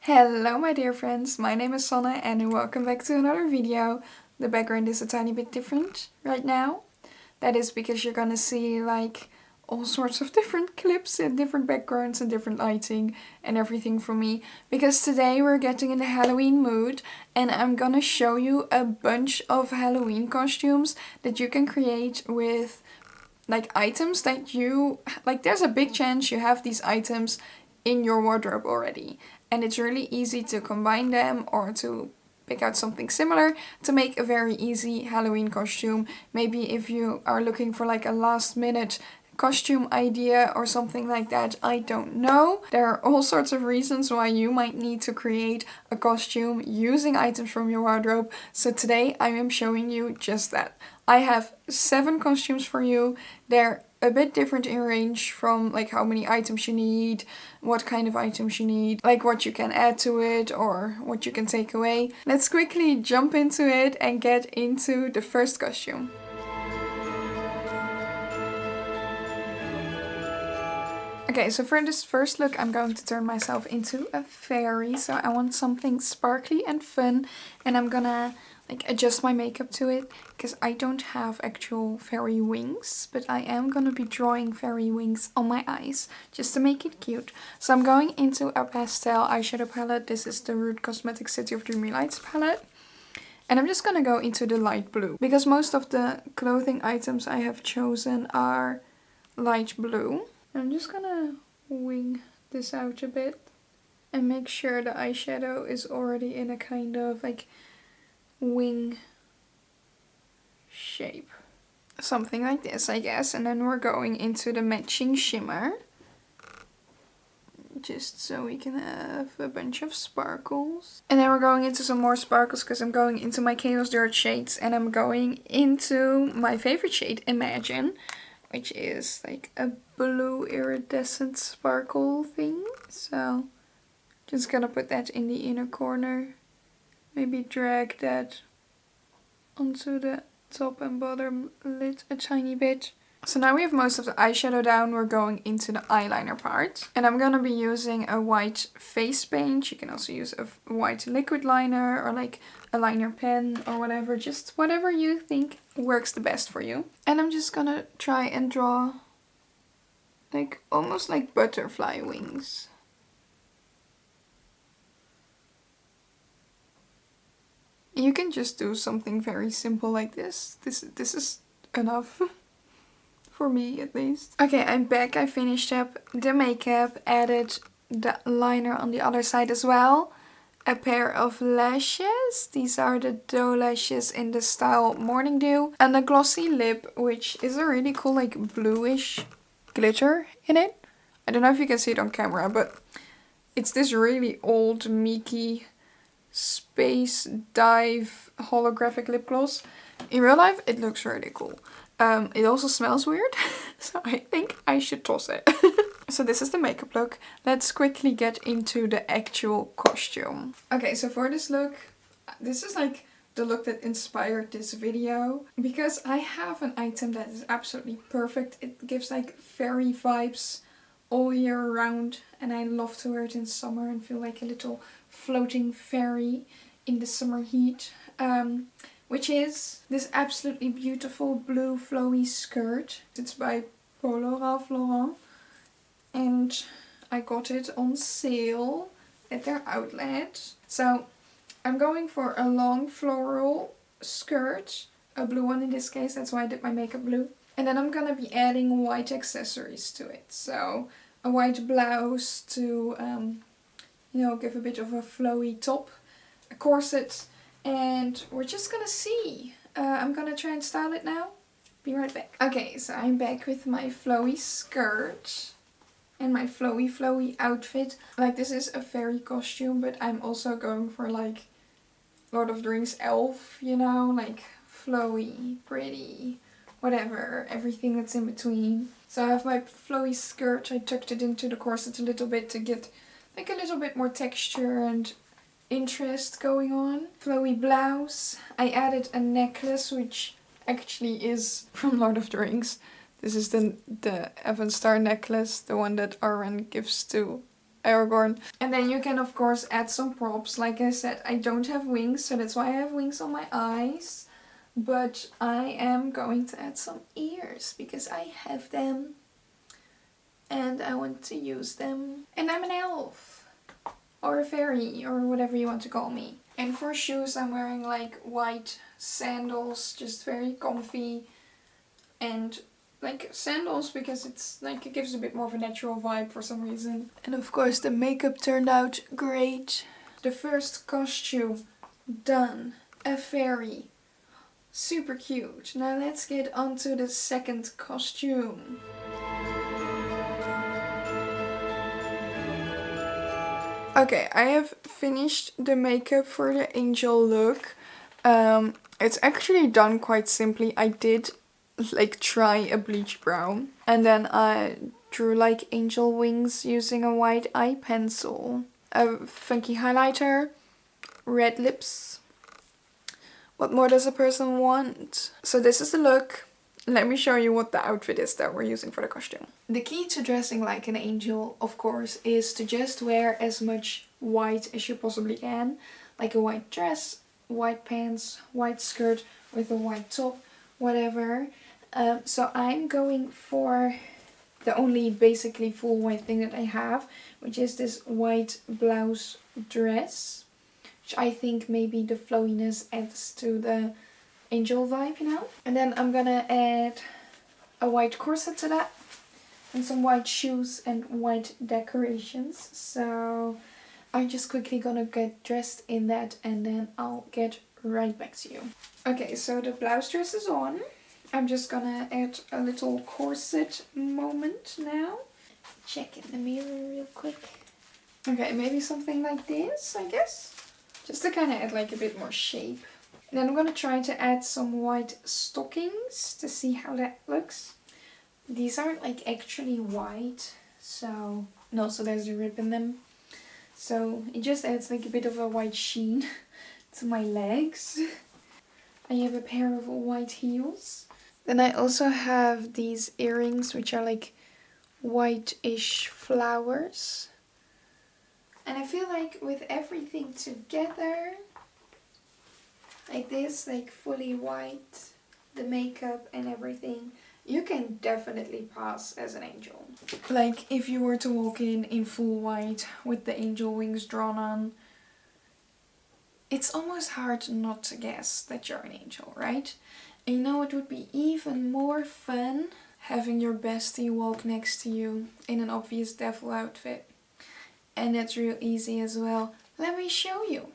Hello my dear friends, my name is Sanne and welcome back to another video. The background is a tiny bit different right now. That is because you're gonna see like all sorts of different clips and different backgrounds and different lighting and everything from me. Because today we're getting in the Halloween mood and I'm gonna show you a bunch of Halloween costumes that you can create with like items that you, like there's a big chance you have these items in your wardrobe already. And it's really easy to combine them or to pick out something similar to make a very easy Halloween costume. Maybe if you are looking for like a last minute costume idea or something like that, I don't know. There are all sorts of reasons why you might need to create a costume using items from your wardrobe. So today I am showing you just that. I have 7 costumes for you. They're a bit different in range from like how many items you need, what kind of items you need, like what you can add to it or what you can take away. Let's quickly jump into it and get into the first costume. Okay, so for this first look I'm going to turn myself into a fairy. So I want something sparkly and fun, and I'm gonna like adjust my makeup to it because I don't have actual fairy wings, but I am gonna be drawing fairy wings on my eyes just to make it cute. So I'm going into a pastel eyeshadow palette. This is the Root Cosmetics City of Dreamy Lights palette. And I'm just gonna go into the light blue because most of the clothing items I have chosen are light blue. I'm just gonna wing this out a bit and make sure the eyeshadow is already in a kind of like wing shape. Something like this, I guess. And then we're going into the matching shimmer. Just so we can have a bunch of sparkles. And then we're going into some more sparkles because I'm going into my Chaos Dirt shades. And I'm going into my favorite shade, Imagine, which is like a blue iridescent sparkle thing. So just gonna put that in the inner corner. Maybe drag that onto the top and bottom lid a tiny bit. So now we have most of the eyeshadow down, we're going into the eyeliner part. And I'm gonna be using a white face paint. You can also use a white liquid liner or like a liner pen or whatever. Just whatever you think works the best for you. And I'm just gonna try and draw like almost like butterfly wings. You can just do something very simple like this. This is enough. For me at least. Okay, I'm back. I finished up the makeup, added the liner on the other side as well. A pair of lashes. These are the doe lashes in the style Morning Dew. And a glossy lip, which is a really cool like bluish glitter in it. I don't know if you can see it on camera, but it's this really old Mickey space dive holographic lip gloss. In real life it looks really cool. It also smells weird, so I think I should toss it. So this is the makeup look. Let's quickly get into the actual costume. Okay, so for this look, this is like the look that inspired this video. Because I have an item that is absolutely perfect. It gives like fairy vibes all year round. And I love to wear it in summer and feel like a little floating fairy in the summer heat. Which is this absolutely beautiful blue flowy skirt. It's by Polo Ralph Lauren. And I got it on sale at their outlet. So I'm going for a long floral skirt. A blue one in this case, that's why I did my makeup blue. And then I'm gonna be adding white accessories to it. So a white blouse to, you know, give a bit of a flowy top. A corset. And we're just gonna see. I'm gonna try and style it now. Be right back. Okay, so I'm back with my flowy skirt. And my flowy outfit. Like this is a fairy costume, but I'm also going for like Lord of the Rings elf, you know? Like flowy, pretty, whatever. Everything that's in between. So I have my flowy skirt. I tucked it into the corset a little bit to get like a little bit more texture and interest going on. Flowy blouse. I added a necklace which actually is from Lord of the Rings. This is the Evan Star necklace, the one that Arwen gives to Aragorn. And then you can of course add some props. Like I said, I don't have wings, so that's why I have wings on my eyes. But I am going to add some ears because I have them. And I want to use them. And I'm an elf. Or a fairy, or whatever you want to call me. And for shoes I'm wearing like white sandals, just very comfy. And like sandals because it's like it gives a bit more of a natural vibe for some reason. And of course the makeup turned out great. The first costume done. A fairy. Super cute. Now let's get on to the second costume. Okay, I have finished the makeup for the angel look. It's actually done quite simply. I did like try a bleach brow and then I drew like angel wings using a white eye pencil, a funky highlighter, red lips. What more does a person want? So this is the look. Let me show you what the outfit is that we're using for the costume. The key to dressing like an angel, of course, is to just wear as much white as you possibly can. Like a white dress, white pants, white skirt with a white top, whatever. So I'm going for the only basically full white thing that I have, which is this white blouse dress, which I think maybe the flowiness adds to the angel vibe, you know. And then I'm gonna add a white corset to that and some white shoes and white decorations. So I'm just quickly gonna get dressed in that and then I'll get right back to you. Okay, so the blouse dress is on. I'm just gonna add a little corset moment now. Check in the mirror real quick. Okay, maybe something like this, I guess. Just to kind of add like a bit more shape. And then I'm gonna try to add some white stockings to see how that looks. These aren't like actually white, so... And also there's a rib in them. So it just adds like a bit of a white sheen to my legs. I have a pair of white heels. Then I also have these earrings, which are like white-ish flowers. And I feel like with everything together, like this, like fully white, the makeup and everything, you can definitely pass as an angel. Like if you were to walk in full white with the angel wings drawn on, it's almost hard not to guess that you're an angel, right? And you know what would be even more fun? Having your bestie walk next to you in an obvious devil outfit. And that's real easy as well. Let me show you.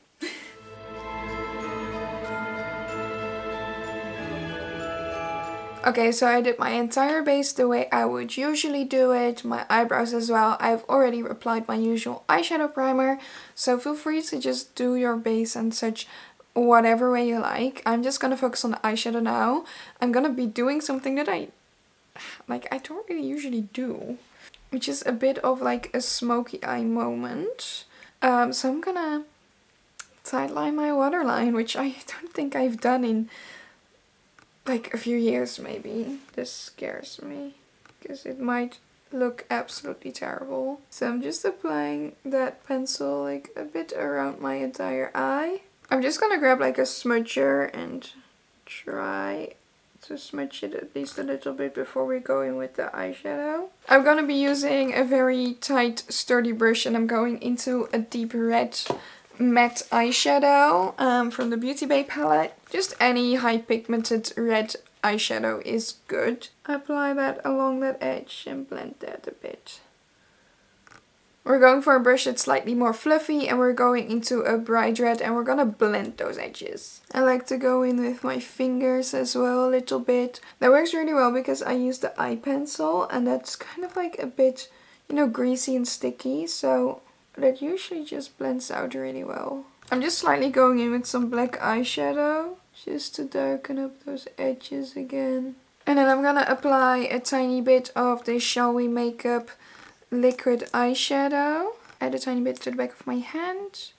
Okay, so I did my entire base the way I would usually do it. My eyebrows as well. I've already applied my usual eyeshadow primer. So feel free to just do your base and such whatever way you like. I'm just gonna focus on the eyeshadow now. I'm gonna be doing something that I don't really usually do, which is a bit of like a smoky eye moment. So I'm gonna tightline my waterline, which I don't think I've done in like a few years maybe. This scares me because it might look absolutely terrible. So I'm just applying that pencil like a bit around my entire eye. I'm just gonna grab like a smudger and try to smudge it at least a little bit before we go in with the eyeshadow. I'm gonna be using a very tight sturdy brush and I'm going into a deep red matte eyeshadow from the Beauty Bay palette. Just any high pigmented red eyeshadow is good. Apply that along that edge and blend that a bit. We're going for a brush that's slightly more fluffy and we're going into a bright red and we're gonna blend those edges. I like to go in with my fingers as well a little bit. That works really well because I use the eye pencil and that's kind of like a bit, you know, greasy and sticky, so that usually just blends out really well. I'm just slightly going in with some black eyeshadow just to darken up those edges again. And then I'm gonna apply a tiny bit of the Shall We Makeup liquid eyeshadow. Add a tiny bit to the back of my hand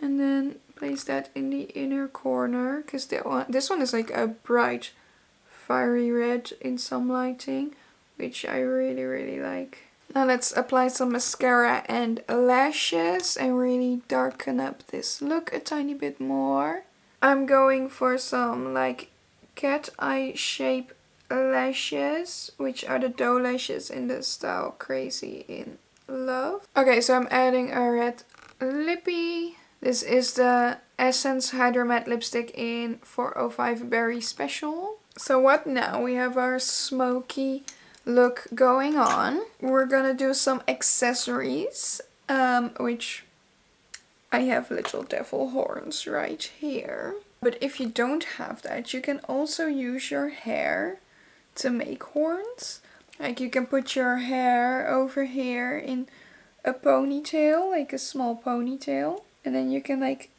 and then place that in the inner corner because this one is like a bright fiery red in some lighting, which I really like. Now let's apply some mascara and lashes and really darken up this look a tiny bit more. I'm going for some like cat eye shape lashes, which are the doe lashes in the style Crazy in Love. Okay, so I'm adding a red lippy. This is the Essence Hydro Matte Lipstick in 405 Berry Special. So what now? We have our smoky look going on. We're gonna do some accessories, which I have little devil horns right here. But if you don't have that, you can also use your hair to make horns. Like you can put your hair over here in a ponytail, like a small ponytail. And then you can like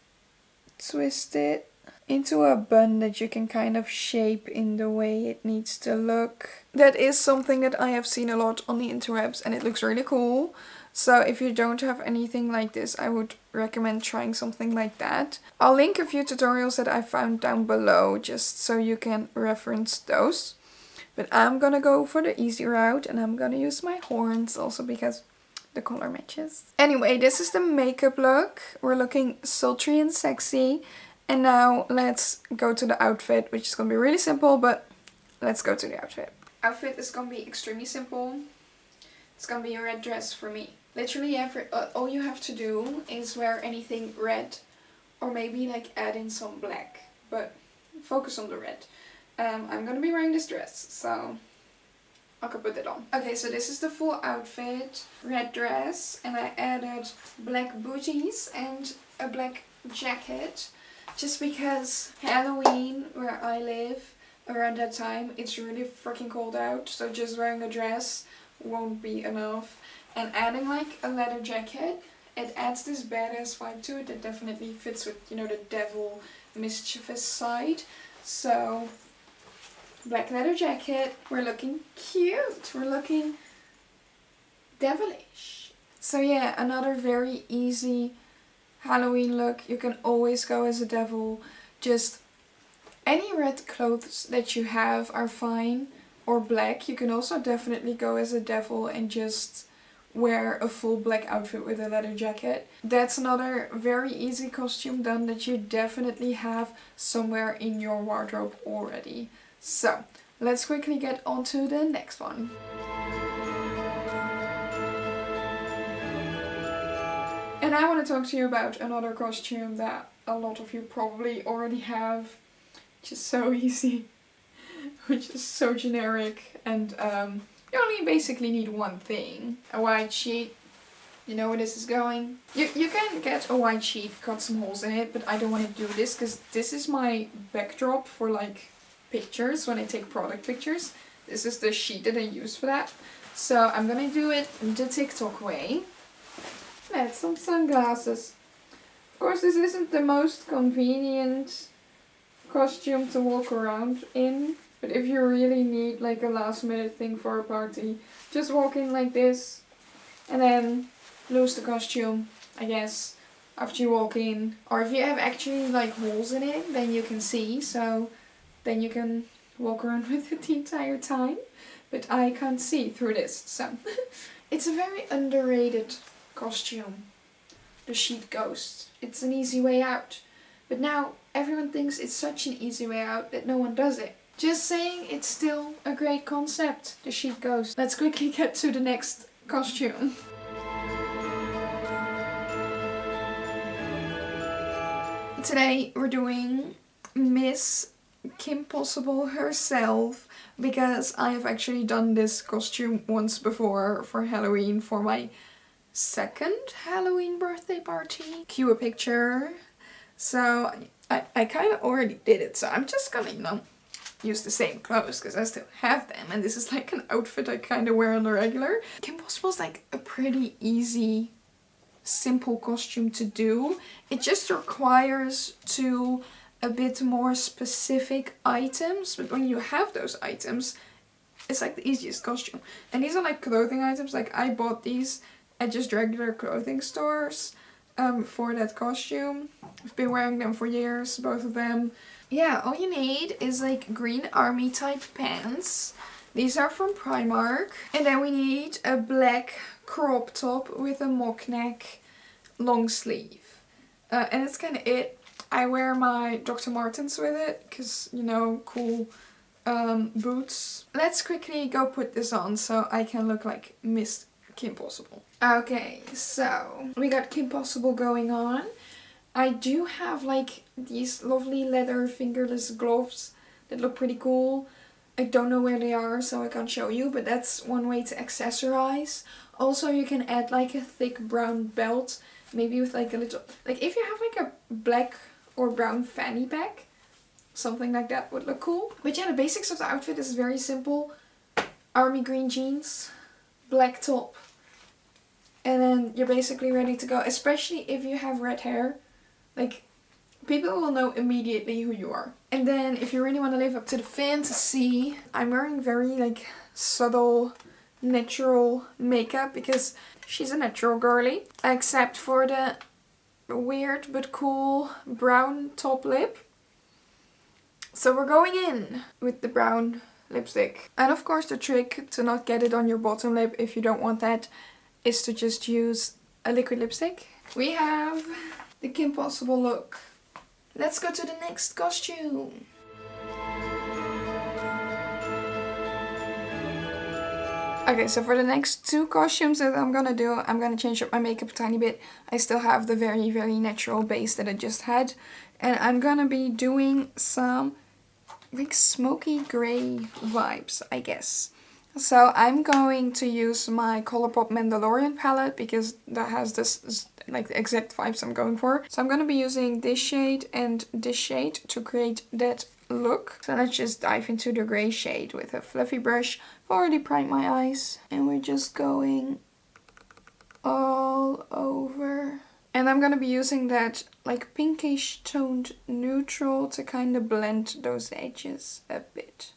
twist it into a bun that you can kind of shape in the way it needs to look. That is something that I have seen a lot on the interwebs and it looks really cool. So if you don't have anything like this, I would recommend trying something like that. I'll link a few tutorials that I found down below just so you can reference those. But I'm gonna go for the easy route and I'm gonna use my horns also because the color matches. Anyway, this is the makeup look. We're looking sultry and sexy. And now let's go to the outfit, which is gonna be really simple, but let's go to the outfit. Outfit is gonna be extremely simple. It's gonna be a red dress for me. Literally all you have to do is wear anything red or maybe like add in some black, but focus on the red. I'm gonna be wearing this dress, so I can put it on. Okay, so this is the full outfit. Red dress, and I added black booties and a black jacket. Just because Halloween, where I live, around that time, it's really freaking cold out. So just wearing a dress won't be enough. And adding like a leather jacket, it adds this badass vibe to it that definitely fits with, you know, the devil mischievous side. So black leather jacket. We're looking cute. We're looking devilish. So yeah, another very easy Halloween look. You can always go as a devil. Just any red clothes that you have are fine. Or black. You can also definitely go as a devil and just wear a full black outfit with a leather jacket. That's another very easy costume done that you definitely have somewhere in your wardrobe already. So, let's quickly get on to the next one. And I want to talk to you about another costume that a lot of you probably already have, which is so easy, which is so generic, and you only basically need one thing. A white sheet. You know where this is going. You can get a white sheet, cut some holes in it, but I don't want to do this because this is my backdrop for like pictures when I take product pictures. This is the sheet that I use for that. So I'm gonna do it the TikTok way. Add some sunglasses. Of course, this isn't the most convenient costume to walk around in, but if you really need like a last minute thing for a party, just walk in like this and then lose the costume, I guess, after you walk in. Or if you have actually like holes in it, then you can see, so then you can walk around with it the entire time. But I can't see through this, so it's a very underrated costume. The sheet ghost. It's an easy way out. But now everyone thinks it's such an easy way out that no one does it. Just saying, it's still a great concept, the sheet ghost. Let's quickly get to the next costume. Today we're doing Miss Kim Possible herself, because I have actually done this costume once before for Halloween for my second Halloween birthday party. Cue a picture. So I kind of already did it, so I'm just gonna, you know, use the same clothes because I still have them, and this is like an outfit I kind of wear on the regular. Kim Possible's like a pretty easy, simple costume to do. It just requires a bit more specific items, but when you have those items, it's like the easiest costume. And these are like clothing items. Like I bought these at just regular clothing stores for that costume. I've been wearing them for years, both of them. Yeah, all you need is like green army type pants. These are from Primark. And then we need a black crop top with a mock neck long sleeve. And that's kind of it. I wear my Dr. Martens with it because, you know, cool boots. Let's quickly go put this on so I can look like Miss Kim Possible. Okay, so we got Kim Possible going on. I do have like these lovely leather fingerless gloves that look pretty cool. I don't know where they are, so I can't show you, but that's one way to accessorize. Also, you can add like a thick brown belt, maybe with like a little, like if you have like a black or brown fanny pack, something like that would look cool. But yeah, the basics of the outfit is very simple. Army green jeans, black top, and then you're basically ready to go, especially if you have red hair. Like, people will know immediately who you are. And then if you really want to live up to the fantasy, I'm wearing very like subtle, natural makeup because she's a natural girly. Except for the weird but cool brown top lip. So we're going in with the brown lipstick. And of course the trick to not get it on your bottom lip if you don't want that is to just use a liquid lipstick. We have the Kim Possible look. Let's go to the next costume. Okay, so for the next two costumes that I'm gonna do, I'm gonna change up my makeup a tiny bit. I still have the very, very natural base that I just had. And I'm gonna be doing some like smoky gray vibes, I guess. So I'm going to use my Colourpop Mandalorian palette because that has this like the exact vibes I'm going for. So I'm going to be using this shade and this shade to create that look. So let's just dive into the gray shade with a fluffy brush. I've already primed my eyes and we're just going all over. And I'm going to be using that like pinkish toned neutral to kind of blend those edges a bit.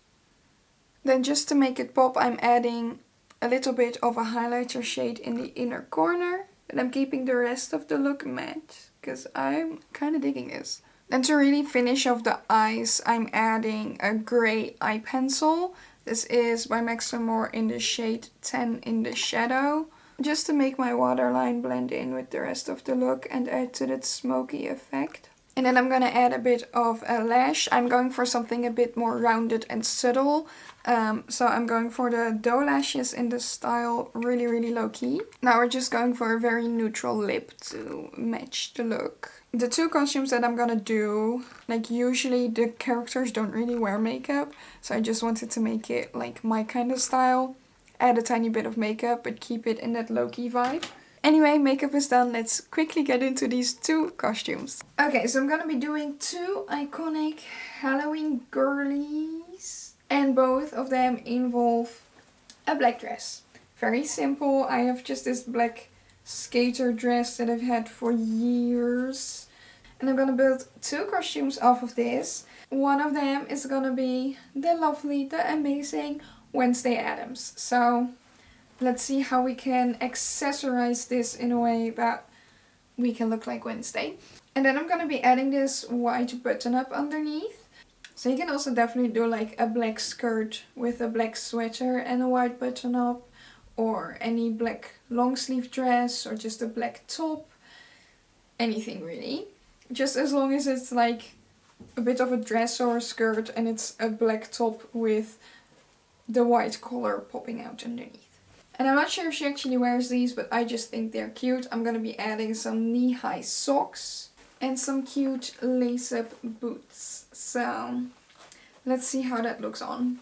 Then just to make it pop, I'm adding a little bit of a highlighter shade in the inner corner. And I'm keeping the rest of the look matte, because I'm kind of digging this. Then to really finish off the eyes, I'm adding a grey eye pencil. This is by Max & More in the shade 10 in the shadow. Just to make my waterline blend in with the rest of the look and add to that smoky effect. And then I'm going to add a bit of a lash. I'm going for something a bit more rounded and subtle. So I'm going for the doe lashes in the style really, really low key. Now we're just going for a very neutral lip to match the look. The two costumes that I'm gonna do, like usually the characters don't really wear makeup. So I just wanted to make it like my kind of style. Add a tiny bit of makeup but keep it in that low key vibe. Anyway, makeup is done. Let's quickly get into these two costumes. Okay, so I'm gonna be doing two iconic Halloween girlies. And both of them involve a black dress. Very simple. I have just this black skater dress that I've had for years. And I'm gonna build two costumes off of this. One of them is gonna be the lovely, the amazing Wednesday Addams. So let's see how we can accessorize this in a way that we can look like Wednesday. And then I'm going to be adding this white button up underneath. So you can also definitely do like a black skirt with a black sweater and a white button up. Or any black long sleeve dress or just a black top. Anything really. Just as long as it's like a bit of a dress or a skirt and it's a black top with the white collar popping out underneath. And I'm not sure if she actually wears these, but I just think they're cute. I'm going to be adding some knee-high socks and some cute lace-up boots. So let's see how that looks on.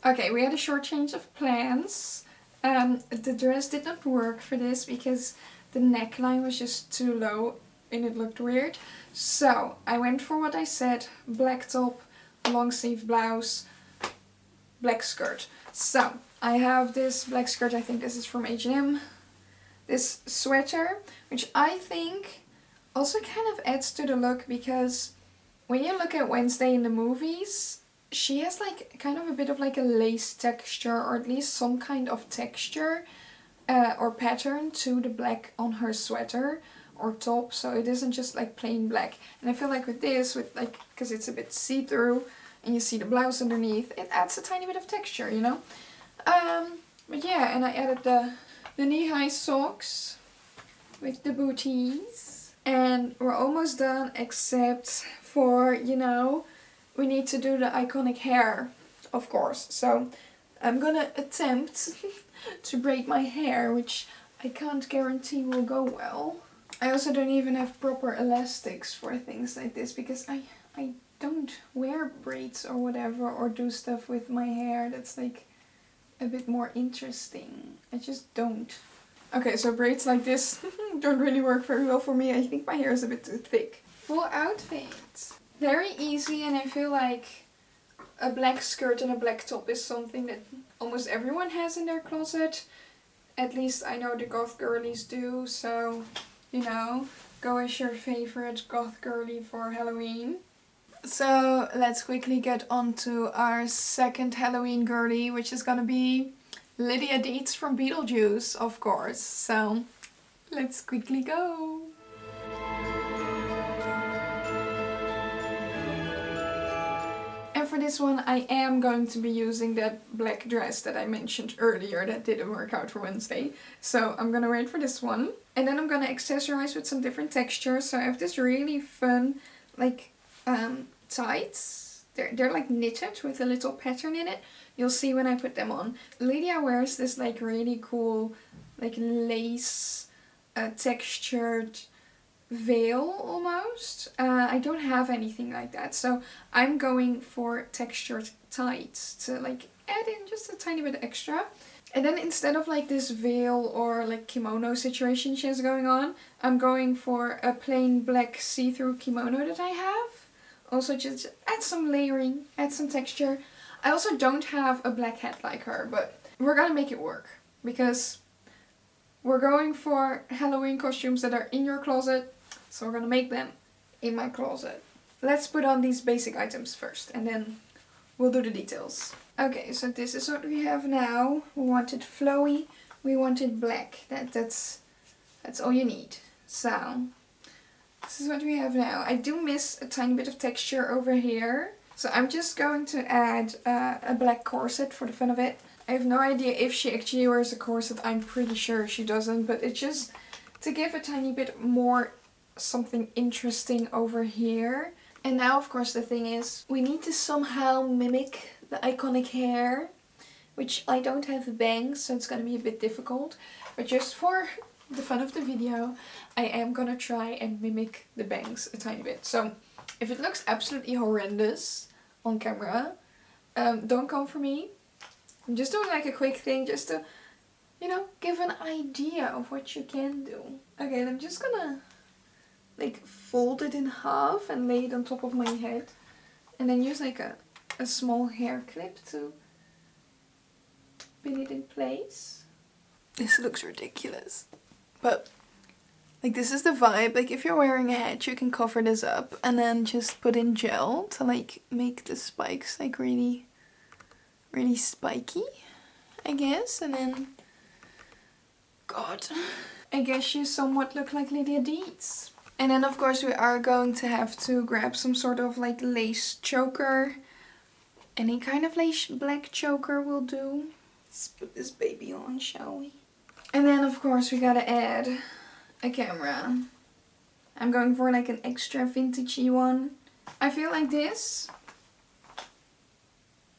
Okay, we had a short change of plans. The dress did not work for this because the neckline was just too low and it looked weird. So I went for what I said, black top, long sleeve blouse, black skirt. So I have this black skirt, I think this is from H&M. This sweater, which I think also kind of adds to the look because when you look at Wednesday in the movies, she has like kind of a bit of like a lace texture or at least some kind of texture or pattern to the black on her sweater or top. So it isn't just like plain black. And I feel like with this, with like, because it's a bit see-through, and you see the blouse underneath, it adds a tiny bit of texture, you know. But yeah, and I added the knee-high socks with the booties. And we're almost done, except for, you know, we need to do the iconic hair, of course. So I'm gonna attempt to braid my hair, which I can't guarantee will go well. I also don't even have proper elastics for things like this, because I don't wear braids or whatever, or do stuff with my hair that's like a bit more interesting. I just don't. Okay, so braids like this don't really work very well for me. I think my hair is a bit too thick. Full outfit. Very easy, and I feel like a black skirt and a black top is something that almost everyone has in their closet. At least I know the goth girlies do, so, you know, go as your favorite goth girly for Halloween. So let's quickly get on to our second Halloween girly, which is gonna be Lydia Deetz from Beetlejuice, of course. So let's quickly go. And for this one I am going to be using that black dress that I mentioned earlier that didn't work out for Wednesday. So I'm gonna wear it for this one. And then I'm gonna accessorize with some different textures. So I have this really fun, like, tights. They're like knitted with a little pattern in it. You'll see when I put them on. Lydia wears this like really cool, like lace textured veil almost. I don't have anything like that, so I'm going for textured tights to like add in just a tiny bit extra. And then instead of like this veil or like kimono situation she has going on, I'm going for a plain black see-through kimono that I have. Also just add some layering, add some texture. I also don't have a black hat like her, but we're gonna make it work. Because we're going for Halloween costumes that are in your closet. So we're gonna make them in my closet. Let's put on these basic items first and then we'll do the details. Okay, so this is what we have now. We want it flowy, we want it black. That's all you need. So this is what we have now. I do miss a tiny bit of texture over here. So I'm just going to add a black corset for the fun of it. I have no idea if she actually wears a corset. I'm pretty sure she doesn't. But it's just to give a tiny bit more something interesting over here. And now, of course, the thing is, we need to somehow mimic the iconic hair. Which I don't have bangs, so it's going to be a bit difficult. But just for the fun of the video, I am gonna try and mimic the bangs a tiny bit. So if it looks absolutely horrendous on camera, don't come for me. I'm just doing like a quick thing just to, you know, give an idea of what you can do. Okay, and I'm just gonna like fold it in half and lay it on top of my head. And then use like a small hair clip to pin it in place. This looks ridiculous. But, like, this is the vibe. Like, if you're wearing a hat, you can cover this up and then just put in gel to, like, make the spikes, like, really, really spiky, I guess. And then, God, I guess you somewhat look like Lydia Deetz. And then, of course, we are going to have to grab some sort of, like, lace choker. Any kind of lace black choker will do. Let's put this baby on, shall we? And then of course we gotta add a camera. I'm going for like an extra vintagey one. I feel like this.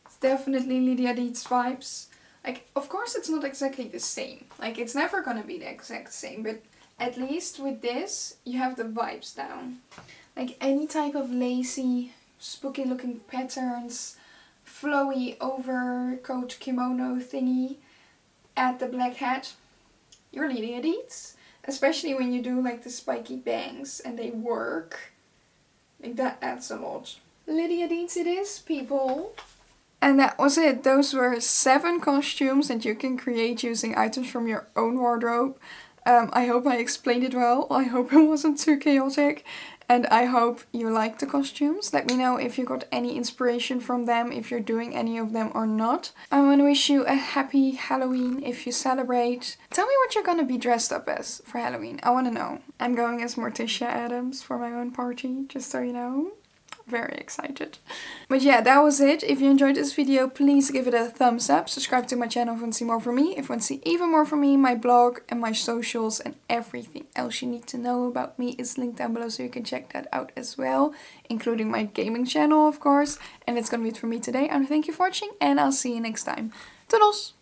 It's definitely Lydia Deetz vibes. Like, of course it's not exactly the same. Like, it's never gonna be the exact same. But at least with this, you have the vibes down. Like any type of lacy, spooky looking patterns, flowy overcoat kimono thingy, add the black hat. You're Lydia Deetz. Especially when you do like the spiky bangs and they work. Like that adds a lot. Lydia Deetz it is, people. And that was it. Those were 7 costumes that you can create using items from your own wardrobe. I hope I explained it well. I hope it wasn't too chaotic. And I hope you liked the costumes. Let me know if you got any inspiration from them, if you're doing any of them or not. I want to wish you a happy Halloween if you celebrate. Tell me what you're going to be dressed up as for Halloween. I want to know. I'm going as Morticia Addams for my own party, just so you know. Very excited. But yeah, that was it. If you enjoyed this video, please give it a thumbs up. Subscribe to my channel if you want to see more from me. If you want to see even more from me, my blog and my socials and everything else you need to know about me is linked down below, so you can check that out as well. Including my gaming channel, of course. And that's gonna be it for me today. And thank you for watching, and I'll see you next time. Toodles!